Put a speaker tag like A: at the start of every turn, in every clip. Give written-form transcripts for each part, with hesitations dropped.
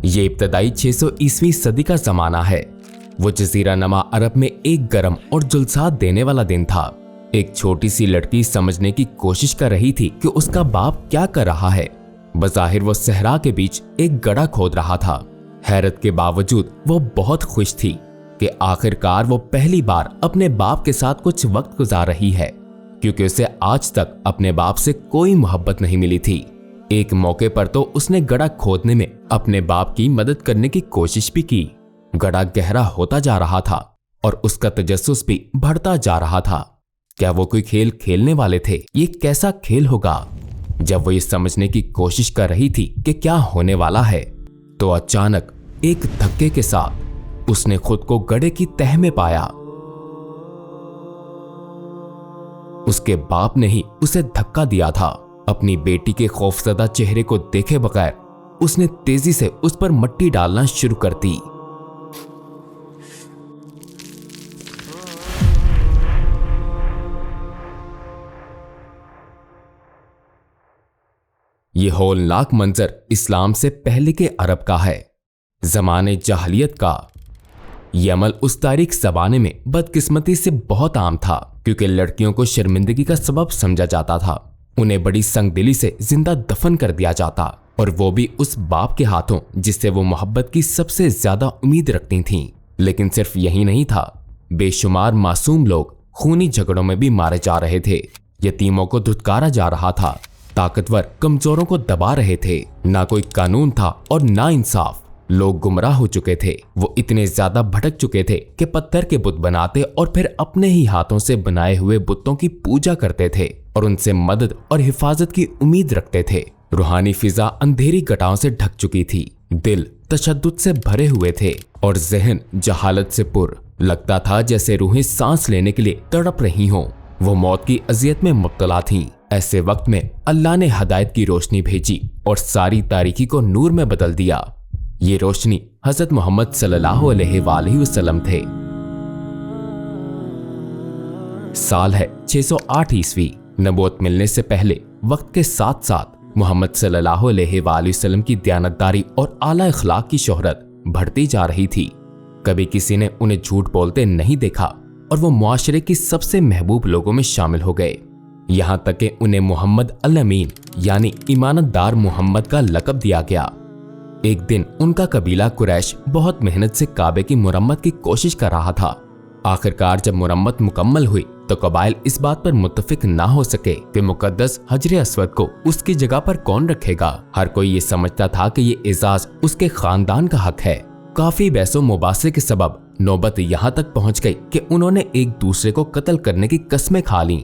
A: ये इब्तदाई 600 ईस्वी सदी का जमाना है। वो जजीरा नमा अरब में एक गर्म और जुलसात देने वाला दिन था। एक छोटी सी लड़की समझने की कोशिश कर रही थी कि उसका बाप क्या कर रहा है। बज़ाहिर वो सहरा के बीच एक गड्ढा खोद रहा था। हैरत के बावजूद वो बहुत खुश थी कि आखिरकार वो पहली बार अपने बाप के साथ कुछ वक्त गुजार रही है, क्योंकि उसे आज तक अपने बाप से कोई मोहब्बत नहीं मिली थी। एक मौके पर तो उसने गड्ढा खोदने में अपने बाप की मदद करने की कोशिश भी की। गड्ढा गहरा होता जा रहा था और उसका तजस्सुस भी बढ़ता जा रहा था। क्या वो कोई खेल खेलने वाले थे? ये कैसा खेल होगा? जब वो ये समझने की कोशिश कर रही थी कि क्या होने वाला है, तो अचानक एक धक्के के साथ उसने खुद को गड्ढे की तह में पाया। उसके बाप ने ही उसे धक्का दिया था। अपनी बेटी के खौफजदा चेहरे को देखे बगैर उसने तेजी से उस पर मट्टी डालना शुरू कर दी। ये हौलनाक मंजर इस्लाम से पहले के अरब का है, जमाने जाहलियत का। यह अमल उस तारीख ज़माने में बदकिस्मती से बहुत आम था, क्योंकि लड़कियों को शर्मिंदगी का सबब समझा जाता था। उन्हें बड़ी संगदिली से जिंदा दफन कर दिया जाता, और वो भी उस बाप के हाथों जिससे वो मोहब्बत की सबसे ज्यादा उम्मीद रखती थीं। लेकिन सिर्फ यही नहीं था, बेशुमार मासूम लोग खूनी झगड़ों में भी मारे जा रहे थे। यतीमों को धुतकारा जा रहा था, ताकतवर कमजोरों को दबा रहे थे। ना कोई कानून था और ना इंसाफ। लोग गुमराह हो चुके थे। वो इतने ज्यादा भटक चुके थे कि पत्थर के बुत बनाते और फिर अपने ही हाथों से बनाए हुए बुतों की पूजा करते थे और उनसे मदद और हिफाजत की उम्मीद रखते थे। रूहानी फिजा अंधेरी घटाओं से ढक चुकी थी। दिल तशद्दुद से भरे हुए थे और जहन जहालत से पुर। लगता था जैसे रूहें सांस लेने के लिए तड़प रही हों। वो मौत की अजियत में मुब्तला थीं। ऐसे वक्त में अल्लाह ने हदायत की रोशनी भेजी और सारी तारीकी को नूर में बदल दिया। ये रोशनी हजरत मोहम्मद सल्लल्लाहु अलैहि वसल्लम थे। साल है 608 ईस्वी। नबूवत मिलने से पहले वक्त के साथ साथ मोहम्मद सल्लल्लाहु अलैहि वसल्लम की दयानतदारी और आला इखलाक की शोहरत बढ़ती जा रही थी। कभी किसी ने उन्हें झूठ बोलते नहीं देखा और वो मुआशरे की सबसे महबूब लोगों में शामिल हो गए। यहाँ तक कि उन्हें मोहम्मद अल अमीन यानी ईमानतदार मोहम्मद का लक़ब दिया गया। एक दिन उनका कबीला कुरैश बहुत मेहनत से काबे की मुरम्मत की कोशिश कर रहा था। आखिरकार जब मुरम्मत मुकम्मल हुई तो कबाइल इस बात पर मुत्तफिक ना हो सके कि मुकद्दस हजरे अस्वद को उसकी जगह पर कौन रखेगा। हर कोई ये समझता था कि ये एजाज उसके खानदान का हक है। काफी बहसो मुबासे के सबब नौबत यहाँ तक पहुँच गई कि उन्होंने एक दूसरे को कत्ल करने की कस्में खा लीं।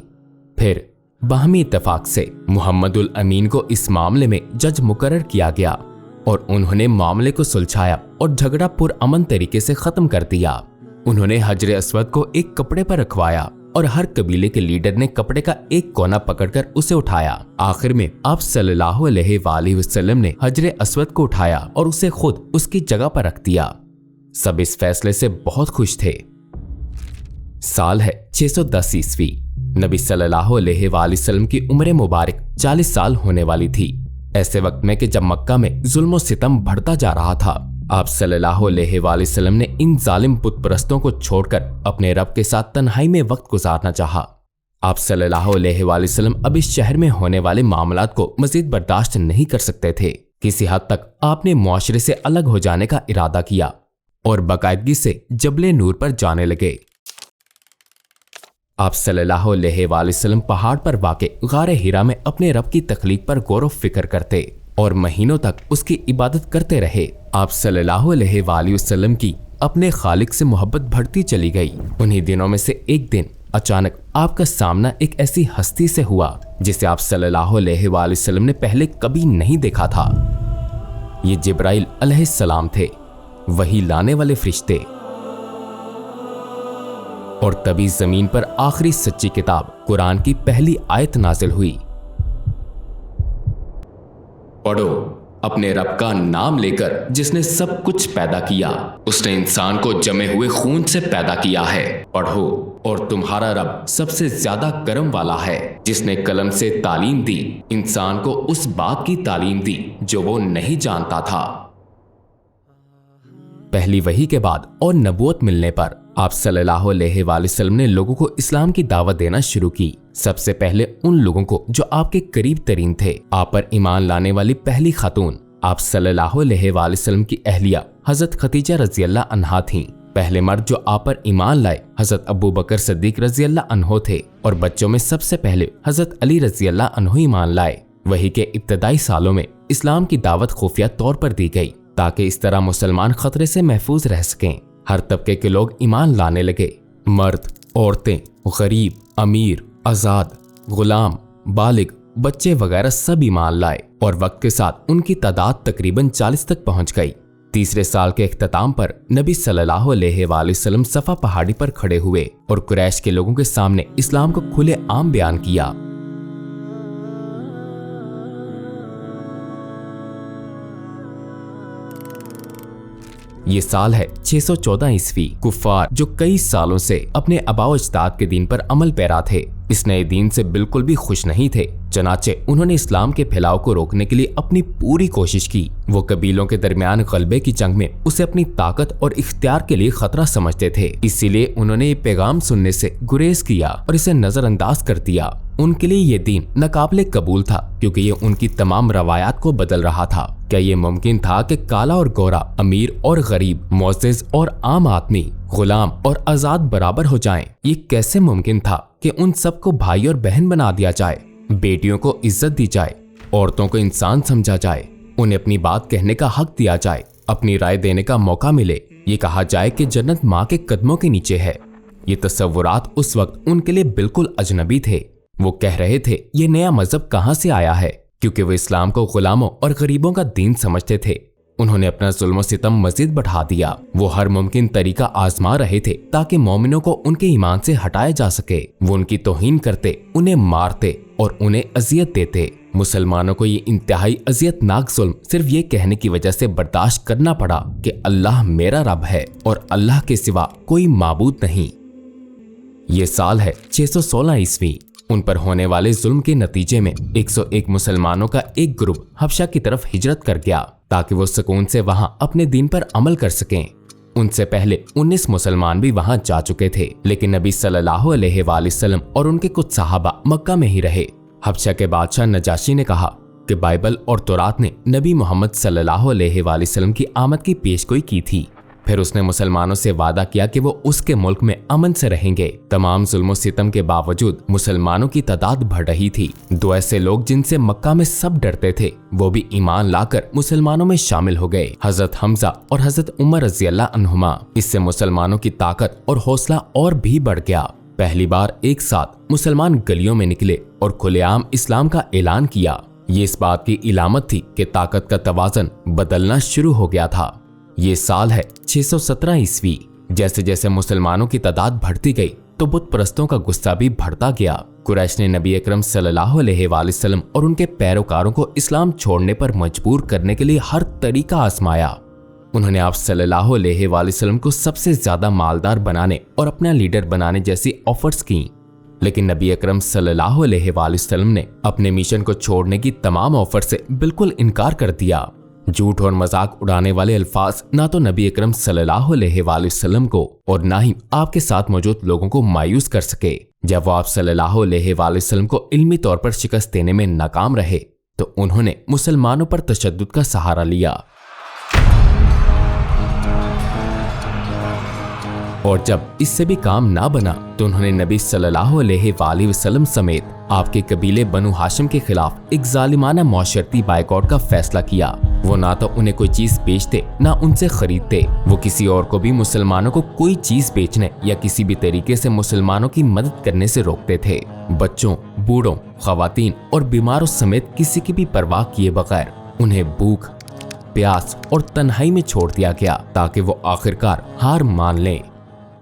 A: फिर बाहमी इत्तेफाक से मुहम्मदुल अमीन को इस मामले में जज मुकर्रर किया गया और उन्होंने मामले को सुलझाया और झगड़ा पुरअमन तरीके से खत्म कर दिया। उन्होंने हजरे अस्वद को एक कपड़े पर रखवाया और हर कबीले के लीडर ने कपड़े का एक कोना पकड़कर उसे उठाया। आखिर में आप सल्लल्लाहु अलैहि वसल्लम ने हजरे अस्वद को उठाया और उसे खुद उसकी जगह पर रख दिया। सब इस फैसले से बहुत खुश थे। साल है 610 ईस्वी। नबी सल्लल्लाहु अलैहि वसल्लम की उम्र मुबारक 40 साल होने वाली थी। ऐसे वक्त में कि जब मक्का में जुल्म सितम बढ़ता जा रहा था, आप सल्लल्लाहु अलैहि वसल्लम ने इन जालिम बुत परस्तों को छोड़कर अपने रब के साथ तन्हाई में वक्त गुजारना चाहा। आप सल्लल्लाहु अलैहि वसल्लम अब इस शहर में होने वाले मामलात को मजीद बर्दाश्त नहीं कर सकते थे। किसी हद तक आपने मुआशरे से अलग हो जाने का इरादा किया और बाकायदगी से जबले नूर पर जाने लगे। आप सल्लल्लाहु अलैहि वसल्लम पहाड़ पर वाक़े गारे हिरा में अपने रब की तख्लीक पर गौर व फिक्र करते और महीनों तक उसकी इबादत करते रहे। आप सल्लल्लाहु अलैहि वसल्लम की अपने खालिक से मोहब्बत बढ़ती चली गई। उन्हीं दिनों में से एक दिन अचानक आपका सामना एक ऐसी हस्ती से हुआ जिसे आप सल्लल्लाहु अलैहि वसल्लम ने पहले कभी नहीं देखा था। ये जिब्राइल अलैहिस्सलाम थे, वही लाने वाले फरिश्ते। और तभी जमीन पर आखिरी सच्ची किताब कुरान की पहली आयत नाजिल हुई। पढ़ो अपने रब का नाम लेकर जिसने सब कुछ पैदा किया। उसने इंसान को जमे हुए खून से पैदा किया है। पढ़ो और तुम्हारा रब सबसे ज्यादा करम वाला है, जिसने कलम से तालीम दी, इंसान को उस बात की तालीम दी जो वो नहीं जानता था। पहली वही के बाद और नबूवत मिलने पर आप सल्लल्लाहु अलैहि वसल्लम ने लोगों को इस्लाम की दावत देना शुरू की। सबसे पहले उन लोगों को जो आपके करीब तरीन थे। आप पर ईमान लाने वाली पहली खातून आप सल्लल्लाहु अलैहि वसल्लम की अहलिया हजरत खदीजा रज़ियल्लाहु अन्हा थीं। पहले मर्द जो आप पर ईमान लाए हजरत अबू बकर सिद्दीक रज़ियल्लाहु अन्हु थे और बच्चों में सबसे पहले हजरत अली रज़ियल्लाहु अन्हु ईमान लाए। वही के इब्तदाई सालों में इस्लाम की दावत खुफिया तौर पर दी गई ताकि इस तरह मुसलमान खतरे से महफूज रह सकें। हर तबके के लोग ईमान लाने लगे। मर्द, औरतें, गरीब, अमीर, आजाद, गुलाम, बालिग, बच्चे वगैरह सब ईमान लाए और वक्त के साथ उनकी तादाद तकरीबन 40 तक पहुंच गई। तीसरे साल के इख्तिताम पर नबी सल्लल्लाहु अलैहि वसल्लम सफा पहाड़ी पर खड़े हुए और कुरैश के लोगों के सामने इस्लाम को खुले आम बयान किया। ये साल है 614 ईस्वी। कुफार जो कई सालों से अपने आबाओ अजदाद के दीन पर अमल पैरा थे, इस नए दीन से बिल्कुल भी खुश नहीं थे। चनाचे उन्होंने इस्लाम के फैलाव को रोकने के लिए अपनी पूरी कोशिश की। वो कबीलों के दरमियान गलबे की जंग में उसे अपनी ताकत और इख्तियार के लिए खतरा समझते थे। इसीलिए उन्होंने ये पैगाम सुनने से गुरेज किया और इसे नजरअंदाज कर दिया। उनके लिए ये दीन नाकाबिले कबूल था क्योंकि ये उनकी तमाम रवायात को बदल रहा था। क्या ये मुमकिन था कि काला और गोरा, अमीर और गरीब, मुअज़्ज़िज़ और आम आदमी, गुलाम और आजाद बराबर हो जाएं? ये कैसे मुमकिन था कि उन सबको भाई और बहन बना दिया जाए, बेटियों को इज्जत दी जाए, औरतों को इंसान समझा जाए, उन्हें अपनी बात कहने का हक दिया जाए, अपनी राय देने का मौका मिले, ये कहा जाए कि जन्नत माँ के कदमों के नीचे है। ये तस्वुरात उस वक्त उनके लिए बिल्कुल अजनबी थे। वो कह रहे थे ये नया मजहब कहाँ से आया है, क्योंकि वो इस्लाम को गुलामों और गरीबों का दीन समझते थे। उन्होंने अपना जुल्म सितम मजीद बढ़ा दिया। वो हर मुमकिन तरीका आजमा रहे थे ताकि मोमिनों को उनके ईमान से हटाया जा सके। वो उनकी तौहीन करते, उन्हें मारते और उन्हें अजियत देते। मुसलमानों को ये इंतहाई अजियतनाक जुल्म सिर्फ ये कहने की वजह से बर्दाश्त करना पड़ा कि अल्लाह मेरा रब है और अल्लाह के सिवा कोई माबूद नहीं। ये साल है 616 ईस्वी। उन पर होने वाले जुल्म के नतीजे में 101 मुसलमानों का एक ग्रुप हबशा की तरफ हिजरत कर गया ताकि वो सुकून से वहां अपने दीन पर अमल कर सकें। उनसे पहले 19 मुसलमान भी वहां जा चुके थे, लेकिन नबी सल्लल्लाहु अलैहि वसल्लम और उनके कुछ सहाबा मक्का में ही रहे। हबशा के बादशाह नजाशी ने कहा कि बाइबल और तौरात ने नबी मोहम्मद सल्लल्लाहु अलैहि वसल्लम की आमद की पेशगोई की थी। फिर उसने मुसलमानों से वादा किया कि वो उसके मुल्क में अमन से रहेंगे। तमाम जुल्म सितम के बावजूद मुसलमानों की तादाद बढ़ रही थी। दो ऐसे लोग जिनसे मक्का में सब डरते थे, वो भी ईमान लाकर मुसलमानों में शामिल हो गए, हजरत हमजा और हजरत उमर रज़ियल्लाहु अन्हुमा। इससे मुसलमानों की ताकत और हौसला और भी बढ़ गया। पहली बार एक साथ मुसलमान गलियों में निकले और खुलेआम इस्लाम का ऐलान किया। ये इस बात की इलामत थी कि ताकत का तवाज़न बदलना शुरू हो गया था। ये साल है 617 ईस्वी। जैसे जैसे मुसलमानों की तादाद बढ़ती गई तो बुत परस्तों का गुस्सा भी बढ़ता गया। कुरैश ने नबी अकरम सल्लल्लाहु अलैहि वसल्लम और उनके पैरोकारों को इस्लाम छोड़ने पर मजबूर करने के लिए हर तरीका आजमाया। उन्होंने आप सल्लल्लाहु अलैहि वसल्लम को सबसे ज्यादा मालदार बनाने और अपना लीडर बनाने जैसी ऑफर्स की, लेकिन नबी अकरम सल्लल्लाहु अलैहि वसल्लम ने अपने मिशन को छोड़ने की तमाम ऑफर से बिल्कुल इनकार कर दिया। झूठ और मजाक उड़ाने वाले अल्फाज ना तो नबी अकरम सल्लल्लाहु अलैहि वसल्लम को और ना ही आपके साथ मौजूद लोगों को मायूस कर सके। जब वो आप सल्लल्लाहु अलैहि वसल्लम को इल्मी तौर पर शिकस्त देने में नाकाम रहे तो उन्होंने मुसलमानों पर तशद्दुद का सहारा लिया। और जब इससे भी काम ना बना तो उन्होंने नबी सल्लल्लाहु अलैहि वसल्लम समेत आपके कबीले बनु हाशिम के खिलाफ एक जालिमाना मौशरती बायकॉट का फैसला किया। वो ना तो उन्हें कोई चीज बेचते ना उनसे खरीदते। वो किसी और को भी मुसलमानों को कोई चीज बेचने या किसी भी तरीके से मुसलमानों की मदद करने से रोकते थे। बच्चों, बूढ़ों, खवातीन और बीमारों समेत किसी की भी परवाह किए बगैर उन्हें भूख, प्यास और तन्हाई में छोड़ दिया गया ताकि वो आखिरकार हार मान लें।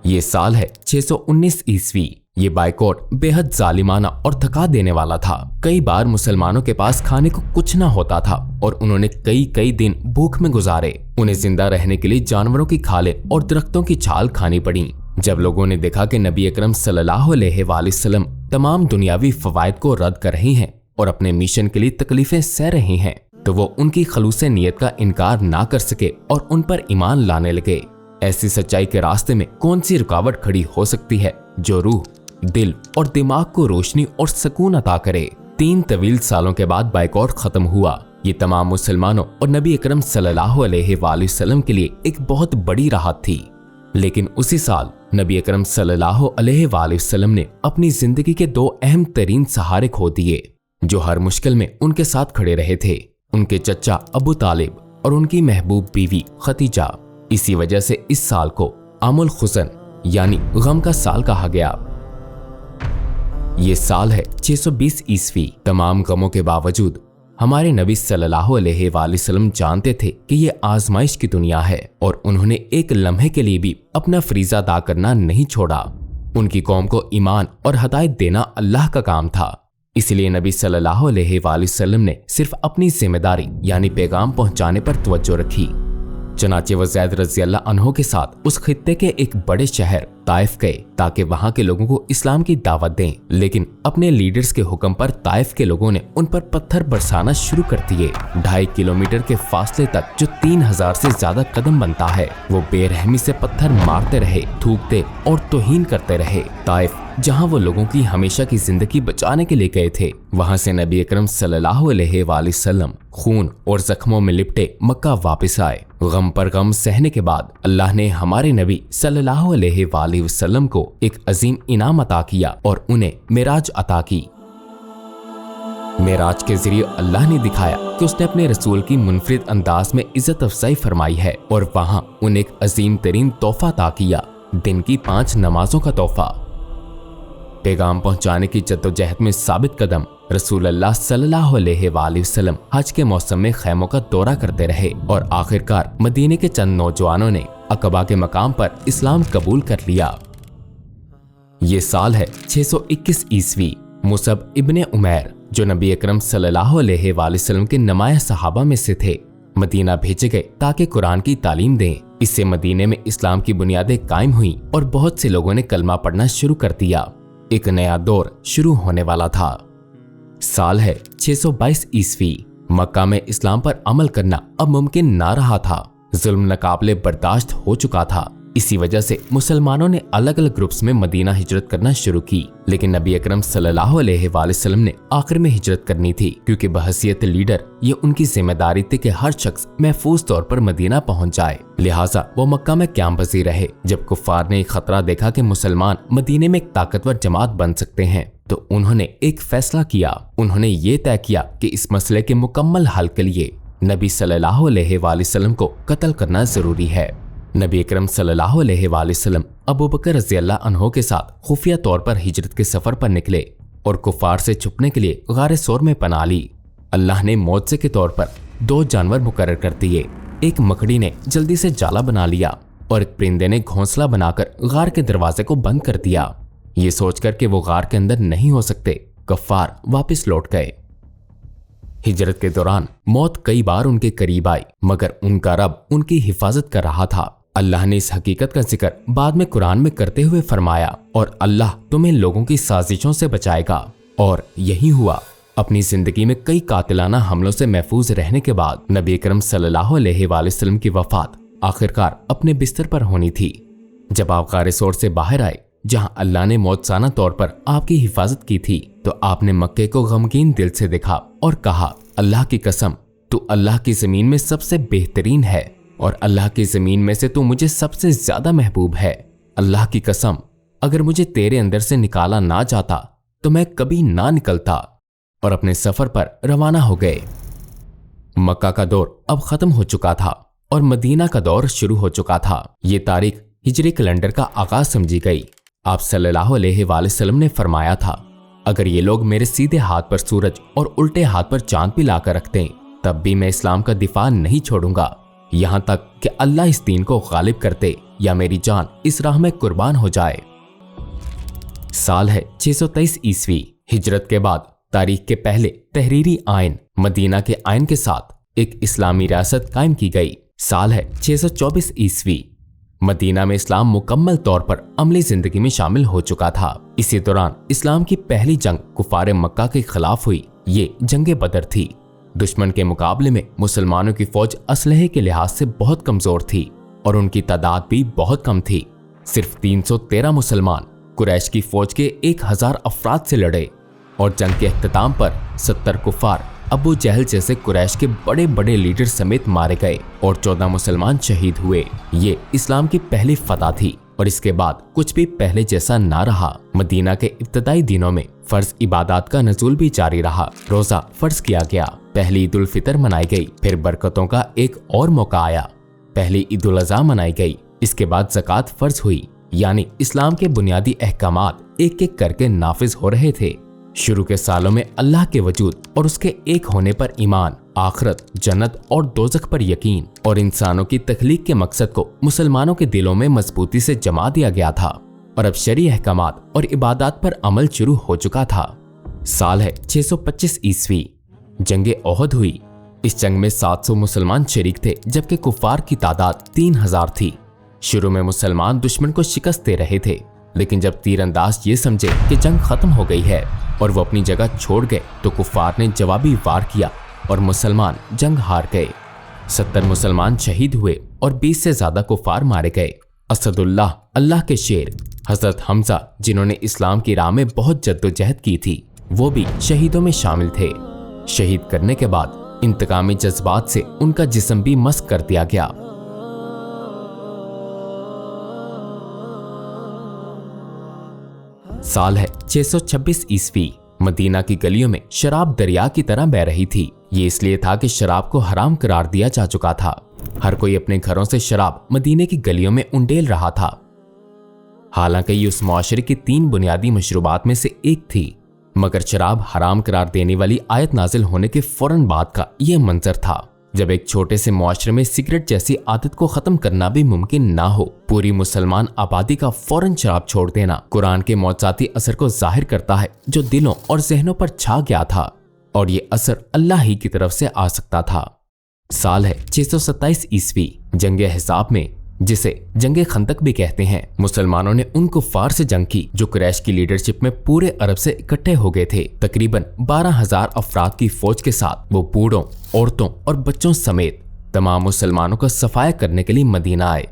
A: ये साल है 619 ईस्वी। ये बायकॉट बेहद जालिमाना और थका देने वाला था। कई बार मुसलमानों के पास खाने को कुछ ना होता था और उन्होंने कई दिन भूख में गुजारे। उन्हें जिंदा रहने के लिए जानवरों की खालें और दरख्तों की छाल खानी पड़ी। जब लोगों ने देखा कि नबी अकरम सल्लल्लाहु अलैहि वसल्लम तमाम दुनियावी फवायद को रद्द कर रहे हैं और अपने मिशन के लिए तकलीफें सह रहे हैं, तो वो उनकी खलूस नीयत का इनकार ना कर सके और उन पर ईमान लाने लगे। ऐसी सच्चाई के रास्ते में कौन सी रुकावट खड़ी हो सकती है जो रूह, दिल और दिमाग को रोशनी और सुकून अता करे। 3 तवील सालों के बाद बाइकॉट खत्म हुआ। ये तमाम मुसलमानों और नबी अकरम सल्लल्लाहु अलैहि वसल्लम के लिए एक बहुत बड़ी राहत थी। लेकिन उसी साल नबी अकरम सल्लल्लाहु अलैहि वसल्लम ने अपनी जिंदगी के 2 अहम तरीन सहारे खो दिए, जो हर मुश्किल में उनके साथ खड़े रहे थे, उनके चचा अबू तालिब और उनकी महबूब बीवी खतीजा। इसी वजह से इस साल को आमुल हुज़न यानी गम का साल कहा गया। ये साल है 620 ईस्वी। तमाम गमों के बावजूद हमारे नबी सल्लल्लाहु अलैहि वसल्लम जानते थे कि ये आजमाइश की दुनिया है और उन्होंने एक लम्हे के लिए भी अपना फरीज़ा अदा करना नहीं छोड़ा। उनकी कौम को ईमान और हदायत देना अल्लाह का काम था। इसलिए नबी सल्लल्लाहु अलैहि वसल्लम ने सिर्फ अपनी जिम्मेदारी यानी पैगाम पहुंचाने पर तवज्जो रखी। चनाचे वो ज़ैद रज़ियल्लाहु अन्हु के साथ उस खित्ते के एक बड़े शहर ताइफ गए ताकि वहां के लोगों को इस्लाम की दावत दें, लेकिन अपने लीडर्स के हुक्म पर ताइफ के लोगों ने उन पर पत्थर बरसाना शुरू कर दिए। 2.5 किलोमीटर के फासले तक जो 3000 से ज्यादा कदम बनता है, वो बेरहमी से पत्थर मारते रहे, थूकते और तौहीन करते रहे। ताइफ जहां वो लोगों की हमेशा की जिंदगी बचाने के लिए गए थे, वहां से नबी अकरम सल्लल्लाहु अलैहि वसल्लम खून और जख्मों में लिपटे मक्का वापस आए। गम पर गम सहने के बाद अल्लाह ने हमारे नबी सल्लल्लाहु अलैहि वसल्लम को एक अजीम इनाम अता किया और उन्हें मेराज अता की। मेराज के जरिए अल्लाह ने दिखाया कि उसने अपने रसूल की मुनफरिद अंदाज में इज्जत अफजाई फरमाई है और वहां उन्हें एक अजीम तरीन तोहफा अता किया, दिन की 5 नमाजों का तोहफा। पैगाम पहुंचाने की जद्दोजहद में साबित कदम रसूल अल्लाह सल्लल्लाहु अलैहि वसल्लम हज के मौसम में खैमों का दौरा करते रहे और आखिरकार मदीने के चंद नौजवानों ने अकबा के मकाम पर इस्लाम कबूल कर लिया। ये साल है 621 ईस्वी। मुसब इब्ने उमैर, जो नबी अकरम सल्लल्लाहु अलैहि वसल्लम के नुमाया सहाबा में से थे, मदीना भेजे गए ताकि कुरान की तालीम दें। इससे मदीने में इस्लाम की बुनियादें कायम हुई और बहुत से लोगों ने कलमा पढ़ना शुरू कर दिया। एक नया दौर शुरू होने वाला था। साल है 622 ईस्वी। मक्का में इस्लाम पर अमल करना अब मुमकिन ना रहा था। जुल्म नाकाबिले बर्दाश्त हो चुका था। इसी वजह से मुसलमानों ने अलग अलग ग्रुप्स में मदीना हिजरत करना शुरू की, लेकिन नबी अकरम सल्लल्लाहु अलैहि वसल्लम ने आखिर में हिजरत करनी थी, क्योंकि बहसियत लीडर ये उनकी जिम्मेदारी थी कि हर शख्स महफूज तौर पर मदीना पहुंच जाए। लिहाजा वो मक्का में क्याम पजीर रहे। जब कुफार ने खतरा देखा कि मुसलमान मदीने में एक ताकतवर जमात बन सकते हैं, तो उन्होंने एक फैसला किया। उन्होंने ये तय किया कि इस मसले के मुकम्मल हल के लिए नबी सल्लल्लाहु अलैहि वसल्लम को कत्ल करना जरूरी है। नबी अकरम सल्लल्लाहु अलैहि वसल्लम अबू बकर रज़ियल्लाहु अन्हु के साथ खुफिया तौर पर हिजरत के सफर पर निकले और कुफार से छुपने के लिए गारे सौर में पनाह ली। अल्लाह ने मौजे के तौर पर 2 जानवर मुकर्रर कर दिए। एक मकड़ी ने जल्दी से जाला बना लिया और एक परिंदे ने घोंसला बनाकर गार के दरवाजे को बंद कर दिया। ये सोचकर कि वो गार के अंदर नहीं हो सकते, कफ्फार वापस लौट गए। हिजरत के दौरान मौत कई बार उनके करीब आई, मगर उनका रब उनकी हिफाजत कर रहा था। अल्लाह ने इस हकीकत का जिक्र बाद में कुरान में करते हुए फरमाया, और अल्लाह तुम्हें लोगों की साजिशों से बचाएगा। और यही हुआ। अपनी जिंदगी में कई कातिलाना हमलों से महफूज रहने के बाद नबी अकरम सल्लल्लाहु अलैहि वसल्लम की वफात आखिरकार अपने बिस्तर पर होनी थी। जब आप गारे सौर से बाहर आए, जहां अल्लाह ने मौजसाना तौर पर आपकी हिफाजत की थी, तो आपने मक्के को गमगीन दिल से देखा और कहा, अल्लाह की कसम, तू अल्लाह की जमीन में सबसे बेहतरीन है और अल्लाह की जमीन में से तू मुझे सबसे ज्यादा महबूब है। अल्लाह की कसम, अगर मुझे तेरे अंदर से निकाला ना जाता तो मैं कभी ना निकलता। और अपने सफर पर रवाना हो गए। मक्का का दौर अब खत्म हो चुका था और मदीना का दौर शुरू हो चुका था। ये तारीख हिजरी कैलेंडर का आगाज समझी गई। आप सल्लल्लाहु अलैहि वसल्लम ने फरमाया था, अगर ये लोग मेरे सीधे हाथ पर सूरज और उल्टे हाथ पर चांद भी लाकर रखते तब भी मैं इस्लाम का दिफा नहीं छोड़ूंगा, यहां तक कि अल्लाह इस दीन को गालिब करते या मेरी जान इस राह में कुर्बान हो जाए। साल है 623 ईस्वी। हिजरत के बाद तारीख के पहले तहरीरी आयन मदीना के आयन के साथ एक इस्लामी रियासत कायम की गई। साल है 624 ईस्वी। मदीना में इस्लाम मुकम्मल तौर पर अमली जिंदगी में शामिल हो चुका था। इसी दौरान इस्लाम की पहली जंग कुफारे मक्का के खिलाफ हुई। ये जंगे बदर थी। दुश्मन के मुकाबले में मुसलमानों की फौज असलहे के लिहाज से बहुत कमजोर थी। और उनकी तादाद भी बहुत कम थी। सिर्फ 313 मुसलमान कुरैश की फौज के 1000 अफराद से लड़े और जंग के अख्ताम पर 70 कुफार अबू जहल जैसे कुरैश के बड़े बड़े लीडर समेत मारे गए और 14 मुसलमान शहीद हुए। ये इस्लाम की पहली फतह थी और इसके बाद कुछ भी पहले जैसा ना रहा। मदीना के इब्तदाई दिनों में फर्ज इबादत का नज़ूल भी जारी रहा। रोजा फर्ज किया गया, पहली ईद उल फितर मनाई गई, फिर बरकतों का एक और मौका आया, पहली ईद उल अज़हा मनाई गई, इसके बाद ज़कात फर्ज हुई। यानी इस्लाम के बुनियादी अहकामात एक एक करके नाफिज हो रहे थे। शुरू के सालों में अल्लाह के वजूद और उसके एक होने पर ईमान, आखिरत, जन्नत और दोज़ख पर यकीन और इंसानों की तख्लीक के मकसद को मुसलमानों के दिलों में मजबूती से जमा दिया गया था और अब शरई अहकामात और इबादत पर अमल शुरू हो चुका था। साल है 625 ईस्वी। जंगे ओहद हुई। इस जंग में 700 मुसलमान शरीक थे जबकि कुफार की तादाद 3000 थी। शुरू में मुसलमान दुश्मन को शिकस्त दे रहे थे, लेकिन जब तीरंदाज ये समझे कि जंग खत्म हो गई है और वो अपनी जगह छोड़ गए तो कुफार ने जवाबी वार किया और मुसलमान जंग हार गए। 70 मुसलमान शहीद हुए और 20 से ज्यादा कुफार मारे गए। असदुल्लाह, अल्लाह के शेर हजरत हमजा, जिन्होंने इस्लाम की राह में बहुत जद्दोजहद की थी, वो भी शहीदों में शामिल थे। शहीद करने के बाद इंतकामी जज्बात से उनका जिस्म भी मस्क कर दिया गया। साल है 626 ईस्वी। मदीना की गलियों में शराब दरिया की तरह बह रही थी। ये इसलिए था कि शराब को हराम करार दिया जा चुका था। हर कोई अपने घरों से शराब मदीने की गलियों में उंडेल रहा था। हालांकि ये उस मुआशरे की 3 बुनियादी मशरूबात में से एक थी, मगर शराब हराम करार देने वाली आयत नाजिल होने के फौरन बाद का यह मंजर था जब एक छोटे से मुआशरे में सिगरेट जैसी आदत को खत्म करना भी मुमकिन ना हो। पूरी मुसलमान आबादी का फौरन शराब छोड़ देना कुरान के मौजूदी असर को जाहिर करता है जो दिलों और जहनों पर छा गया था, और ये असर अल्लाह ही की तरफ से आ सकता था। साल है 627 ईस्वी। जंगे हिसाब में, जिसे जंगे खंदक भी कहते हैं, मुसलमानों ने उन कुफार से जंग की जो कुरैश की लीडरशिप में पूरे अरब से इकट्ठे हो गए थे। तकरीबन 12,000 अफराद की फौज के साथ वो बूढ़ों, औरतों और बच्चों समेत तमाम मुसलमानों को सफाया करने के लिए मदीना आए।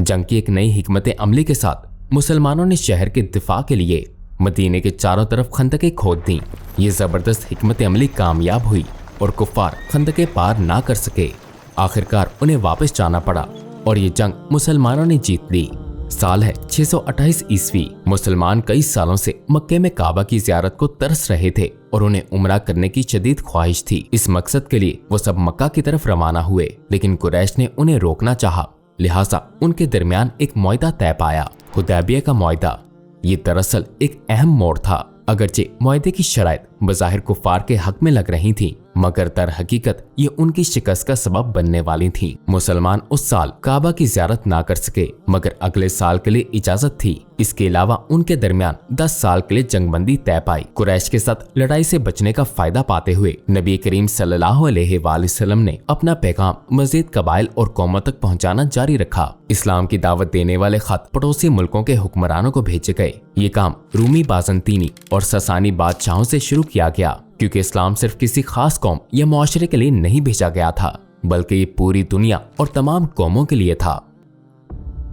A: जंग की एक नई हिकमत अमली के साथ मुसलमानों ने शहर के दिफा के लिए मदीने के चारों तरफ खंदकें खोद दी। ये जबरदस्त हिकमत अमली कामयाब हुई और कुफार खंदकें पार ना कर सके। आखिरकार उन्हें वापस जाना पड़ा और ये जंग मुसलमानों ने जीत ली। साल है 628 ईस्वी। मुसलमान कई सालों से मक्के में काबा की ज़ियारत को तरस रहे थे और उन्हें उम्रा करने की शदीद ख्वाहिश थी। इस मकसद के लिए वो सब मक्का की तरफ रवाना हुए, लेकिन कुरैश ने उन्हें रोकना चाहा। लिहाजा उनके दरमियान एक मुआहदा तय पाया, हुदैबिया का मुआहदा। ये दरअसल एक अहम मोड़ था। अगरचे मुआहदे की शराइत बज़ाहिर कुफार के हक में लग रही थी, मगर दर हकीकत ये उनकी शिकस्त का सबब बनने वाली थी। मुसलमान उस साल काबा की ज़ियारत ना कर सके, मगर अगले साल के लिए इजाजत थी। इसके अलावा उनके दरमियान 10 साल के लिए जंगबंदी तय पाई। कुरैश के साथ लड़ाई से बचने का फायदा पाते हुए नबी करीम सल्लल्लाहु अलैहि वसल्लम ने अपना पैगाम मज़ीद कबाइल और कौमों तक पहुँचाना जारी रखा। इस्लाम की दावत देने वाले खत पड़ोसी मुल्कों के हुक्मरानों को भेजे गए। ये काम रूमी, बाज़ंतीनी और ससानी बादशाहों से शुरू किया गया, क्योंकि इस्लाम सिर्फ किसी खास कौम या मुआशरे के लिए नहीं भेजा गया था, बल्कि ये पूरी दुनिया और तमाम कौमों के लिए था।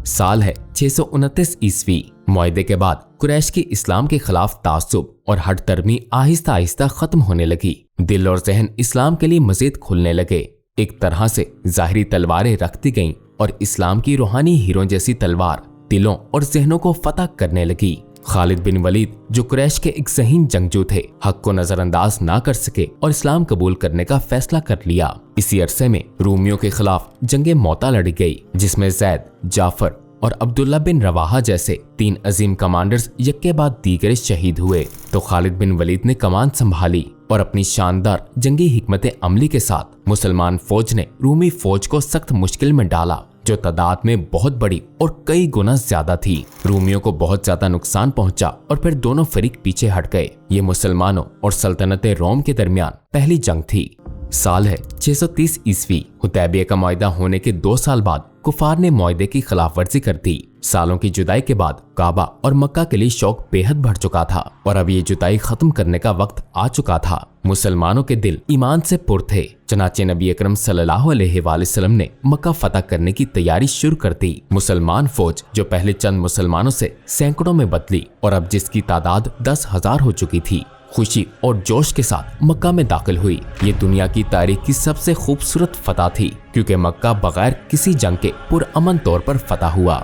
A: साल है 629 ईस्वी। मुआहदे के बाद कुरैश की इस्लाम के खिलाफ तासुब और हट तरमी आहिस्ता आहिस्ता खत्म होने लगी। दिल और जहन इस्लाम के लिए मजीद खुलने लगे। एक तरह से ज़ाहिरी तलवारें रखती गईं और इस्लाम की रूहानी हीरों जैसी तलवार दिलों और जहनों को फतह करने लगी। खालिद बिन वलीद, जो कुरैश के एक ज़हीन जंगजू थे, हक को नजरअंदाज ना कर सके और इस्लाम कबूल करने का फैसला कर लिया। इसी अरसे में रूमियों के खिलाफ जंगे मौता लड़ी गई, जिसमें जैद, जाफर और अब्दुल्ला बिन रवाहा जैसे 3 अजीम कमांडर्स यक्के बाद दीगर शहीद हुए। तो खालिद बिन वलीद ने कमान संभाली और अपनी शानदार जंगी हिकमत अमली के साथ मुसलमान फौज ने रूमी फौज को सख्त मुश्किल में डाला, जो तादाद में बहुत बड़ी और कई गुना ज्यादा थी। रूमियों को बहुत ज्यादा नुकसान पहुंचा और फिर दोनों फरीक पीछे हट गए। ये मुसलमानों और सल्तनत रोम के दरमियान पहली जंग थी। साल है 630 ईस्वी। हुदैबिया का मुआहदा होने के 2 साल बाद कुफार ने मुआहदे की खिलाफ वर्जी कर दी। सालों की जुदाई के बाद काबा और मक्का के लिए शौक बेहद बढ़ चुका था और अब ये जुदाई खत्म करने का वक्त आ चुका था। मुसलमानों के दिल ईमान से पुर थे। चनाचे नबी अकरम सल्लल्लाहु अलैहि वसल्लम ने मक्का फतह करने की तैयारी शुरू कर दी। मुसलमान फौज जो पहले चंद मुसलमानों से सैकड़ों में बदली और अब जिसकी तादाद 10,000 हो चुकी थी, खुशी और जोश के साथ मक्का में दाखिल हुई। ये दुनिया की तारीख की सबसे खूबसूरत फतह थी क्योंकि मक्का बगैर किसी जंग के पुरअमन तौर पर फतह हुआ।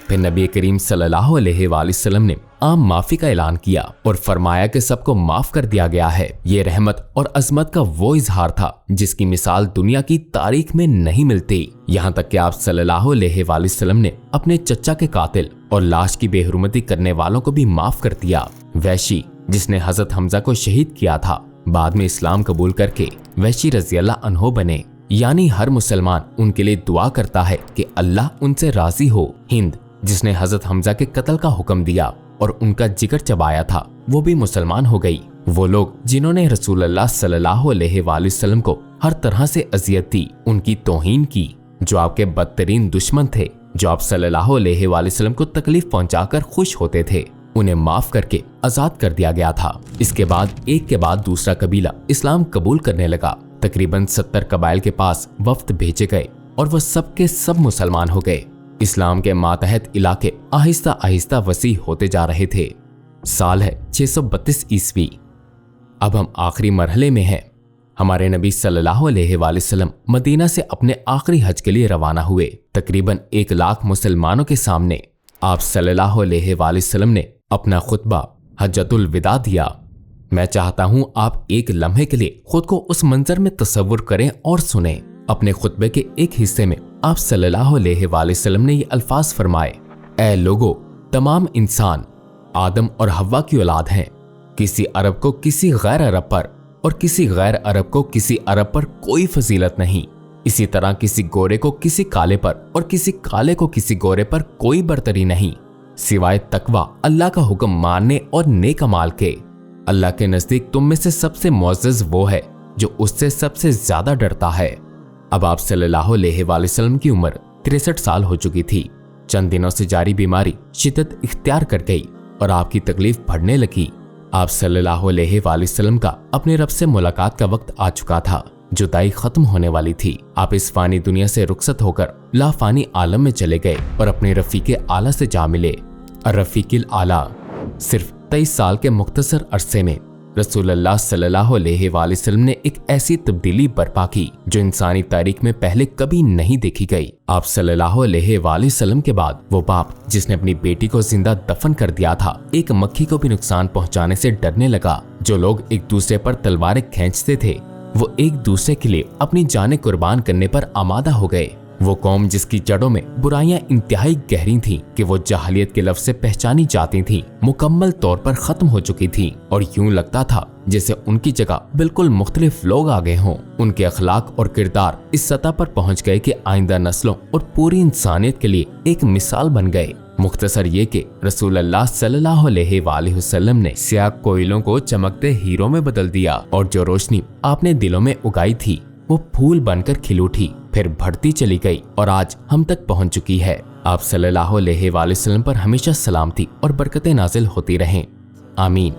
A: फिर नबी करीम सल्लल्लाहु अलैहि वसल्लम ने आम माफी का ऐलान किया और फरमाया कि सबको माफ कर दिया गया है। ये रहमत और अजमत का वो इजहार था जिसकी मिसाल दुनिया की तारीख में नहीं मिलती। यहाँ तक कि आप सल्लल्लाहु अलैहि वसल्लम ने अपने चचा के कातिल और लाश की बेहुरमती करने वालों को भी माफ कर दिया। वैशी जिसने हजरत हमजा को शहीद किया था, बाद में इस्लाम कबूल करके वैशी रज़ियल्लाहु अन्हु बने। यानी हर मुसलमान उनके लिए दुआ करता है कि अल्लाह उनसे राजी हो। हिंद जिसने हजरत हमजा के कत्ल का हुक्म दिया और उनका जिगर चबाया था, वो भी मुसलमान हो गई। वो लोग जिन्होंने रसूलुल्लाह सल्लल्लाहु अलैहि वसल्लम को हर तरह से अजियत दी, उनकी तौहीन की, जो आपके बदतरीन दुश्मन थे, जो आप सल्लल्लाहु अलैहि वसल्लम को तकलीफ पहुंचाकर खुश होते थे, उन्हें माफ करके आजाद कर दिया गया था। इसके बाद एक के बाद दूसरा कबीला इस्लाम कबूल करने लगा। तकरीबन 70 कबाइल के पास वफ्द भेजे गए और वह सब के सब मुसलमान हो गए। इस्लाम के मातहत इलाके आहिस्ता आहिस्ता वसी होते जा रहे थे। साल है 632 ईस्वी। अब हम आखिरी मरहले में हैं। हमारे नबी सल्लल्लाहु अलैहि वसल्लम मदीना से अपने आखिरी हज के लिए रवाना हुए। तकरीबन 1 लाख मुसलमानों के सामने आप सल्लल्लाहु अलैहि वसल्लम ने अपना खुतबा हज्जतुल विदा दिया। मैं चाहता हूं आप एक लम्हे के लिए खुद को उस मंजर में तसव्वुर करें और सुने। अपने खुतबे के एक हिस्से में आप सल्लल्लाहु अलैहि वसल्लम ने ये अल्फाज फरमाए, ऐ लोगो, तमाम इंसान आदम और हव्वा की औलाद हैं। किसी अरब को किसी गैर अरब पर और किसी गैर अरब को किसी अरब पर कोई फजीलत नहीं। इसी तरह किसी गोरे को किसी काले पर और किसी काले को किसी गोरे पर कोई बरतरी नहीं, सिवाय तकवा, अल्लाह का हुक्म मानने और नेक अमाल के। अल्लाह के नजदीक तुम में से सबसे मुअज़्ज़ज़ वो है जो उससे सबसे ज्यादा डरता है। अब आप सल्लल्लाहु अलैहि वसल्लम की उम्र 63 साल हो चुकी थी। चंद दिनों से जारी बीमारी शिद्दत इख्तियार कर गई और आपकी तकलीफ बढ़ने लगी। आप सल्लल्लाहु अलैहि वसल्लम का अपने रब से मुलाकात का वक्त आ चुका था। जुदाई खत्म होने वाली थी। आप इस फानी दुनिया से रुखसत होकर लाफानी आलम में चले गए और अपने रफीके आला से जा मिले। रफीकिल आला सिर्फ 23 साल के मुख्तसर अरसे में रसूलुल्लाह सल्लल्लाहु अलैहि वसल्लम ने एक ऐसी तब्दीली बर्पा की जो इंसानी तारीख में पहले कभी नहीं देखी गई। आप सल्लल्लाहु अलैहि वसल्लम के बाद वो बाप जिसने अपनी बेटी को जिंदा दफन कर दिया था, एक मक्खी को भी नुकसान पहुंचाने से डरने लगा। जो लोग एक दूसरे पर तलवारें खींचते थे, वो एक दूसरे के लिए अपनी जानें कुर्बान करने पर आमादा हो गए। वो कौम जिसकी जड़ों में बुराइयां इंतहाई गहरी थीं कि वो जहालियत के लफ्ज़ से पहचानी जाती थीं, मुकम्मल तौर पर खत्म हो चुकी थीं और यूं लगता था जैसे उनकी जगह बिल्कुल मुख्तलिफ लोग आ गए हों। उनके अखलाक और किरदार इस सतह पर पहुंच गए कि आइंदा नस्लों और पूरी इंसानियत के लिए एक मिसाल बन गए। मुख्तसर ये कि रसूलुल्लाह सल्लल्लाहु अलैहि वसल्लम ने स्याह कोयलों को चमकते हीरों में बदल दिया और जो रोशनी आपने दिलों में उगाई थी वो फूल बनकर खिल उठी, फिर बढ़ती चली गई और आज हम तक पहुंच चुकी है। आप सल्लल्लाहु अलैहि वसल्लम पर हमेशा सलामती और बरकतें नाजिल होती रहें। आमीन।